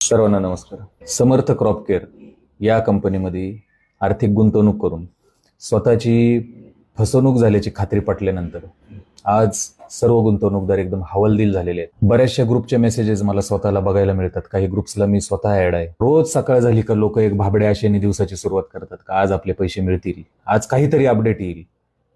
सर्वांना नमस्कार. समर्थ crop care या कंपनीमध्ये आर्थिक गुंतवणूक करून स्वतःची फसवणूक झाल्याची खात्री पटल्यानंतर आज सर्व गुंतवणूकदार एकदम हवालदिल झालेले आहेत. बऱ्याचशा ग्रुपचे मेसेजेस मला स्वतःला बघायला मिळतात. काही ग्रुप्सला मी स्वतः ऍड आहे. रोज सकाळ झाली का लोक एक भाबड्या आशेने दिवसाची सुरुवात करतात का आज आपले पैसे मिळतील, आज काहीतरी अपडेट येईल,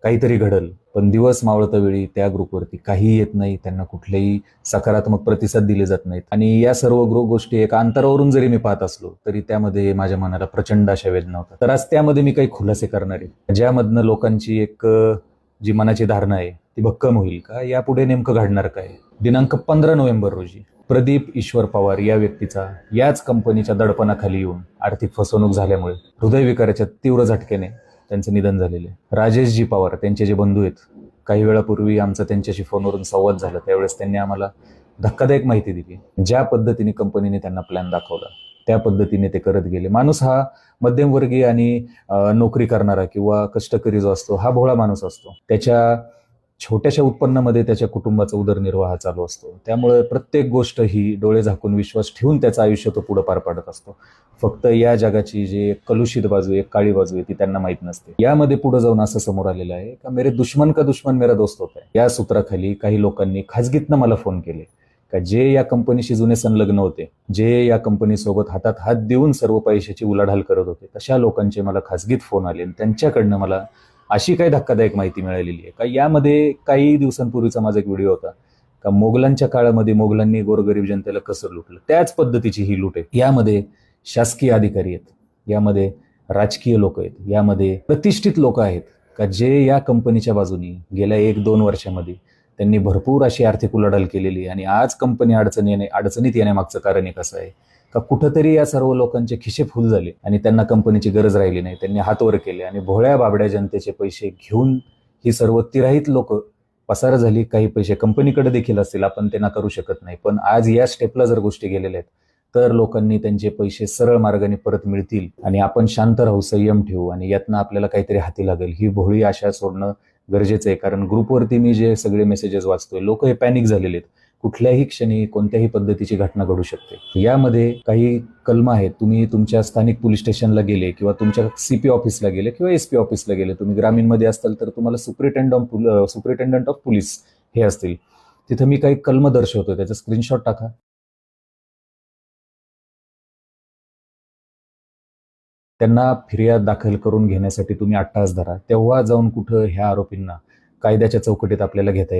काहीतरी घडल. पण दिवस मावळता वेळी त्या ग्रुपवरती काही येत नाही, त्यांना कुठलेही सकारात्मक प्रतिसाद दिले जात नाहीत. आणि या सर्व गोष्टी एका अंतरावरून जरी मी पाहत असलो तरी त्यामध्ये माझ्या मनाला प्रचंड अशा वेदना होतात. तर आज त्यामध्ये मी काही खुलासे करणार आहे, ज्यामधनं लोकांची एक जी मनाची धारणा आहे ती भक्कम होईल का यापुढे नेमकं घडणार काय. दिनांक 15 नोव्हेंबर रोजी प्रदीप ईश्वर पवार या व्यक्तीचा याच कंपनीच्या दडपणाखाली येऊन आर्थिक फसवणूक झाल्यामुळे हृदयविकाराच्या तीव्र झटक्याने त्यांचं निधन झालेलं आहे. राजेशजी पवार त्यांचे जे बंधू आहेत, काही वेळापूर्वी आमचा त्यांच्याशी फोनवरून संवाद झाला त्यावेळेस त्यांनी आम्हाला धक्कादायक माहिती दिली. ज्या पद्धतीने कंपनीने त्यांना प्लॅन दाखवला त्या पद्धतीने ते करत गेले. माणूस हा मध्यमवर्गीय आणि नोकरी करणारा किंवा कष्टकरी जो असतो हा भोळा माणूस असतो. त्याच्या छोट्याशा उत्पन्नामध्ये त्याच्या कुटुंबाचा उदरनिर्वाह चालू असतो. त्यामुळे प्रत्येक गोष्ट ही डोळे झाकून विश्वास ठेवून त्याचं आयुष्य तो पुढे पार पाडत असतो. फक्त या जगाची जी कलुषित बाजू आहे, काळी बाजू आहे ती त्यांना माहित नसते. यामध्ये पुढे जाऊन असं समोर आलेलं आहे का मेरे दुश्मन का दुश्मन मेरा दोस्त होता है. या सूत्राखाली काही लोकांनी खाजगीतनं मला फोन केले का जे या कंपनीशी जुने संलग्न होते, जे या कंपनीसोबत हातात हात देऊन सर्व पैशाची उलाढाल करत होते, तशा लोकांचे मला खाजगीत फोन आले आणि त्यांच्याकडनं मला अशी काही धक्कादायक माहिती मिळालेली आहे का यामध्ये काही दिवसांपूर्वीचा माझा एक व्हिडिओ होता का मोगलांच्या काळामध्ये मोगलांनी गोरगरीब जनतेला कसं लुटलं, त्याच पद्धतीची ही लूट आहे. यामध्ये शासकीय अधिकारी आहेत, यामध्ये राजकीय लोक आहेत, यामध्ये प्रतिष्ठित लोक आहेत का जे या कंपनीच्या बाजूनी गेल्या 1-2 वर्षामध्ये त्यांनी भरपूर अशी आर्थिक उलाढाल केलेली. आणि आज कंपनी अडचणीत येण्यामागचं कारण एक असं आहे का कुठंतरी या सर्व लोकांचे खिसे फुल झाले आणि त्यांना कंपनीची गरज राहिली नाही. त्यांनी हात वर केले आणि भोळ्या बाबड्या जनतेचे पैसे घेऊन ही सर्व तिराहित लोक पसार झाली. काही पैसे कंपनीकडे देखील असतील, आपण ते नाकारू शकत नाही. पण आज या स्टेपला जर गोष्टी गेलेल्या आहेत तर लोकांनी त्यांचे पैसे सरळ मार्गाने परत मिळतील आणि आपण शांत राहू, संयम ठेवू आणि यातनं आपल्याला काहीतरी हाती लागेल ही भोळी आशा सोडणं गरजेचं आहे. कारण ग्रुपवरती मी जे सगळे मेसेजेस वाचतोय लोक हे पॅनिक झालेले आहेत. कुठल्याही क्षणी कोणत्याही पद्धतीची घटना घडू शकते. यामध्ये काही कलम आहेत. तुम्ही तुमच्या स्थानिक पोलीस स्टेशनला गेले किंवा तुमच्या CP ऑफिसला गेले किंवा SP ऑफिसला गेले, तुम्ही ग्रामीणमध्ये असताल तर तुम्हाला सुपरिटेंडंट ऑफ पोलीस हे असतील, तिथं मी काही कलम दर्शवतोय, त्याचा स्क्रीनशॉट टाका. त्यांना फिर्याद दाखल करून घेण्यासाठी तुम्ही 8 तास धरा, तेव्हा जाऊन कुठं ह्या आरोपींना कायद्याच्या चौकटीत आपल्याला घेता येईल.